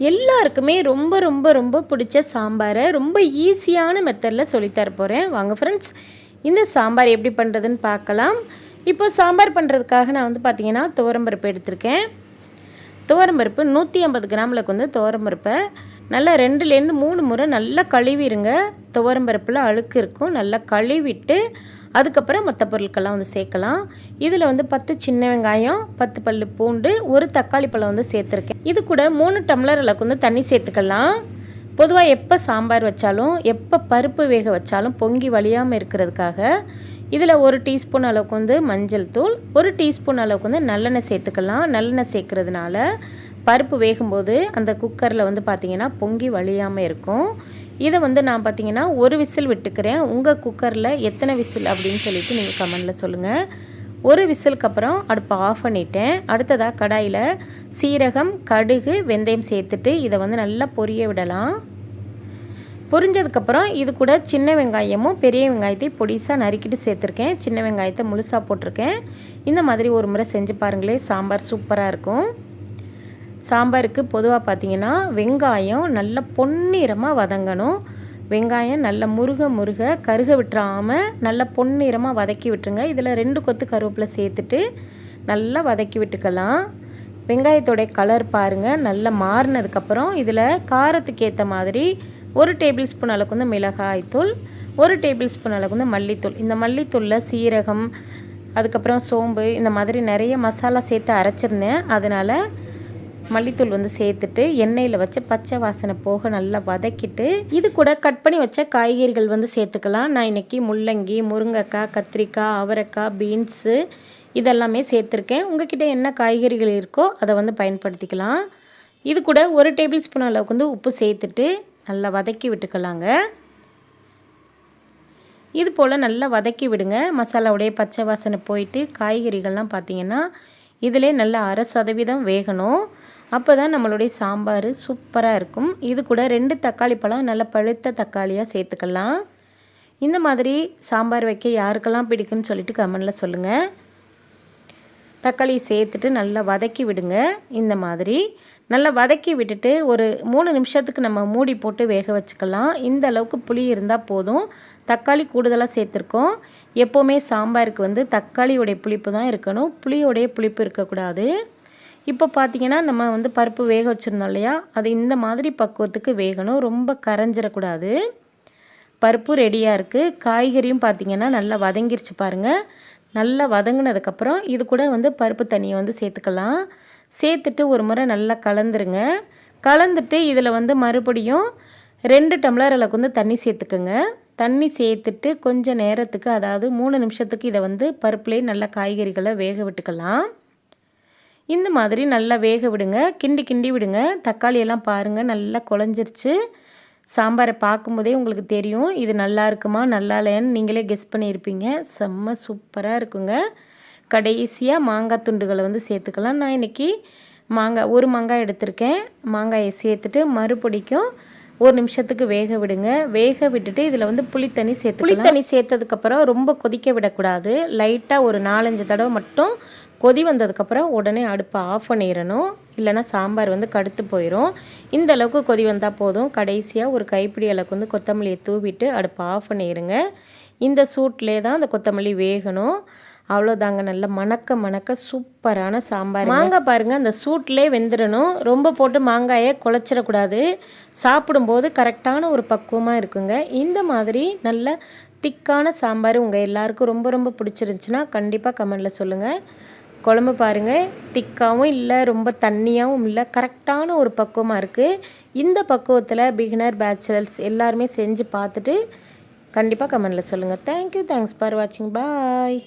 எல்லாருக்குமே ரொம்ப ரொம்ப ரொம்ப பிடிச்ச சாம்பாரை ரொம்ப ஈஸியான மெத்தடில் சொல்லித்தர போகிறேன். வாங்க ஃப்ரெண்ட்ஸ், இந்த சாம்பார் எப்படி பண்ணுறதுன்னு பார்க்கலாம். இப்போ சாம்பார் பண்ணுறதுக்காக நான் பார்த்திங்கன்னா துவரம்பருப்பு எடுத்திருக்கேன். துவரம்பருப்பு 150 கிராமில் துவரம்பருப்பை நல்லா 2லேருந்து 3 முறை நல்லா கழுவிடுங்க. துவரம்பருப்பில் அழுக்கு இருக்கும், நல்லா கழுவிட்டு அதுக்கப்புறம் மற்ற பொருட்கள்லாம் சேர்க்கலாம். இதில் 10 சின்ன வெங்காயம், 10 பல்லு பூண்டு, ஒரு தக்காளி பழம் சேர்த்துருக்கேன். இது கூட 3 டம்ளர் அளவுக்கு தண்ணி சேர்த்துக்கலாம். பொதுவாக எப்போ சாம்பார் வச்சாலும், எப்போ பருப்பு வேக வச்சாலும் பொங்கி வழியாமல் இருக்கிறதுக்காக இதில் 1 டீஸ்பூன் அளவுக்கு மஞ்சள் தூள், 1 டீஸ்பூன் அளவுக்கு நல்லெண்ணெய் சேர்த்துக்கலாம். நல்லெண்ணெய் சேர்க்கறதுனால பருப்பு வேகும்போது அந்த குக்கரில் பார்த்திங்கன்னா பொங்கி வழியாமல் இருக்கும். இதை நான் பார்த்திங்கன்னா 1 விசில் விட்டுக்கிறேன். உங்கள் குக்கரில் எத்தனை விசில் அப்படின்னு சொல்லிட்டு நீங்கள் கமெண்டில் சொல்லுங்கள். 1 விசிலுக்கு அப்புறம் அடுப்பை ஆஃப் பண்ணிட்டேன். அடுத்ததாக கடாயில் சீரகம், கடுகு, வெந்தயம் சேர்த்துட்டு இதை நல்லா பொரிய விடலாம். பொரிஞ்சதுக்கப்புறம் இது கூட சின்ன வெங்காயமும் பெரிய வெங்காயத்தை பொடிசாக நறுக்கிட்டு சேர்த்துருக்கேன். சின்ன வெங்காயத்தை முழுசாக போட்டிருக்கேன். இந்த மாதிரி ஒரு முறை செஞ்சு பாருங்களேன், சாம்பார் சூப்பராக இருக்கும். சாம்பாருக்கு பொதுவாக பார்த்திங்கன்னா வெங்காயம் நல்லா பொன்னிறமாக வதங்கணும். வெங்காயம் நல்லா முருக கருக விட்டுறாமல் நல்லா பொன்னிறமாக வதக்கி விட்டுருங்க. இதில் 2 கொத்து கருவேப்பிலை சேர்த்துட்டு நல்லா வதக்கி விட்டுக்கலாம். வெங்காயத்தோடைய கலர் பாருங்கள் நல்லா மாறினதுக்கப்புறம் இதில் காரத்துக்கு ஏற்ற மாதிரி 1 டேபிள் ஸ்பூன் அளவுக்கு மிளகாய்த்தூள், 1 டேபிள் ஸ்பூன் அளவுக்கு மல்லித்தூள். இந்த மல்லித்தூளில் சீரகம், அதுக்கப்புறம் சோம்பு, இந்த மாதிரி நிறைய மசாலா சேர்த்து அரைச்சிருந்தேன். அதனால் மல்லித்தூள் சேர்த்துட்டு எண்ணெயில் வச்சு பச்சை வாசனை போக நல்லா வதக்கிட்டு இது கூட கட் பண்ணி வச்ச காய்கறிகள் சேர்த்துக்கலாம். நான் இன்றைக்கி முள்ளங்கி, முருங்கைக்காய், கத்திரிக்காய், அவரைக்காய், பீன்ஸு இதெல்லாமே சேர்த்துருக்கேன். உங்கள்கிட்ட என்ன காய்கறிகள் இருக்கோ அதை பயன்படுத்திக்கலாம். இது கூட 1 டேபிள் ஸ்பூன் அளவுக்கு உப்பு சேர்த்துட்டு நல்லா வதக்கி விட்டுக்கலாங்க. இது போல் நல்லா வதக்கி விடுங்க. மசாலாவுடைய பச்சை வாசனை போயிட்டு காய்கறிகள்லாம் பார்த்திங்கன்னா இதிலே நல்லா 1/2% வேகணும். அப்போ தான் நம்மளுடைய சாம்பார் சூப்பராக இருக்கும். இது கூட 2 தக்காளி பழம் நல்லா பழுத்த தக்காளியாக சேர்த்துக்கலாம். இந்த மாதிரி சாம்பார் வைக்க யாருக்கெல்லாம் பிடிக்குன்னு சொல்லிட்டு கமெண்டில் சொல்லுங்கள். தக்காளி சேர்த்துட்டு நல்லா வதக்கி விடுங்க. இந்த மாதிரி நல்லா வதக்கி விட்டுட்டு ஒரு 3 நிமிஷத்துக்கு நம்ம மூடி போட்டு வேக வச்சுக்கலாம். இந்த அளவுக்கு புளி இருந்தால் போதும். தக்காளி கூடுதலாக சேர்த்துருக்கோம். எப்போவுமே சாம்பாருக்கு தக்காளியோடைய புளிப்பு தான் இருக்கணும், புளியோடைய புளிப்பு இருக்கக்கூடாது. இப்போ பார்த்திங்கன்னா நம்ம பருப்பு வேக வச்சுருந்தோம் இல்லையா, அது இந்த மாதிரி பக்குவத்துக்கு வேகணும், ரொம்ப கரைஞ்சிடக்கூடாது. பருப்பு ரெடியாக இருக்குது. காய்கறியும் பார்த்திங்கன்னா நல்லா வதங்கிருச்சு பாருங்கள். நல்லா வதங்கினதுக்கப்புறம் இது கூட பருப்பு தண்ணியை சேர்த்துக்கலாம். சேர்த்துட்டு ஒரு முறை நல்லா கலந்துருங்க. கலந்துட்டு இதில் மறுபடியும் 2 டம்ளர் அளவுக்கு தண்ணி சேர்த்துக்குங்க. தண்ணி சேர்த்துட்டு கொஞ்சம் நேரத்துக்கு, அதாவது 3 நிமிஷத்துக்கு இதை பருப்புலேயே நல்லா காய்கறிகளை வேக விட்டுக்கலாம். இந்த மாதிரி நல்லா வேக விடுங்க, கிண்டி விடுங்க. தக்காளியெல்லாம் பாருங்கள் நல்லா குழஞ்சிருச்சு. சாம்பாரை பார்க்கும்போதே உங்களுக்கு தெரியும் இது நல்லா இருக்குமா நல்லா இல்லையான்னு நீங்களே கெஸ் பண்ணியிருப்பீங்க. செம்ம சூப்பராக இருக்குங்க. கடைசியாக மாங்காய் துண்டுகளை சேர்த்துக்கலாம். நான் இன்றைக்கி ஒரு மாங்காய் எடுத்திருக்கேன். மாங்காயை சேர்த்துட்டு மறுபடிக்கும் 1 நிமிஷத்துக்கு வேக விடுங்க. வேக விட்டுட்டு இதில் புளித்தண்ணி புளித்தண்ணி சேர்த்ததுக்கப்புறம் ரொம்ப கொதிக்க விடக்கூடாது. லைட்டாக ஒரு 4-5 தடவை மட்டும் கொதி வந்ததுக்கப்புறம் உடனே அடுப்பை ஆஃப் பண்ணிடணும். இல்லைனா சாம்பார் கடுத்து போயிடும். இந்த அளவுக்கு கொதி வந்தால் போதும். கடைசியாக ஒரு கைப்பிடி அளவுக்கு கொத்தமல்லியை தூவிட்டு அடுப்பை ஆஃப் பண்ணிடுங்க. இந்த சூட்லேயே தான் அந்த கொத்தமல்லி வேகணும். அவ்வளோதாங்க, நல்லா மணக்க சூப்பரான சாம்பார். மாங்காய் பாருங்கள் அந்த சூட்லேயே வெந்துடணும். ரொம்ப போட்டு மாங்காயை குழச்சிடக்கூடாது. சாப்பிடும்போது கரெக்டான ஒரு பக்குவமாக இருக்குங்க. இந்த மாதிரி நல்ல திக்கான சாம்பார் உங்கள் எல்லாருக்கும் ரொம்ப ரொம்ப பிடிச்சிருந்துச்சுன்னா கண்டிப்பாக கமெண்டில் சொல்லுங்கள். குழம்பு பாருங்கள், திக்காகவும் இல்லை ரொம்ப தண்ணியாகவும் இல்லை, கரெக்டான ஒரு பக்குவமாக இருக்குது. இந்த பக்குவத்தில் பிகினர், பேச்சுலர்ஸ் எல்லாருமே செஞ்சு பார்த்துட்டு கண்டிப்பாக கமெண்டில் சொல்லுங்கள். தேங்க்யூ, தேங்க்ஸ் ஃபார் வாட்சிங், பாய்.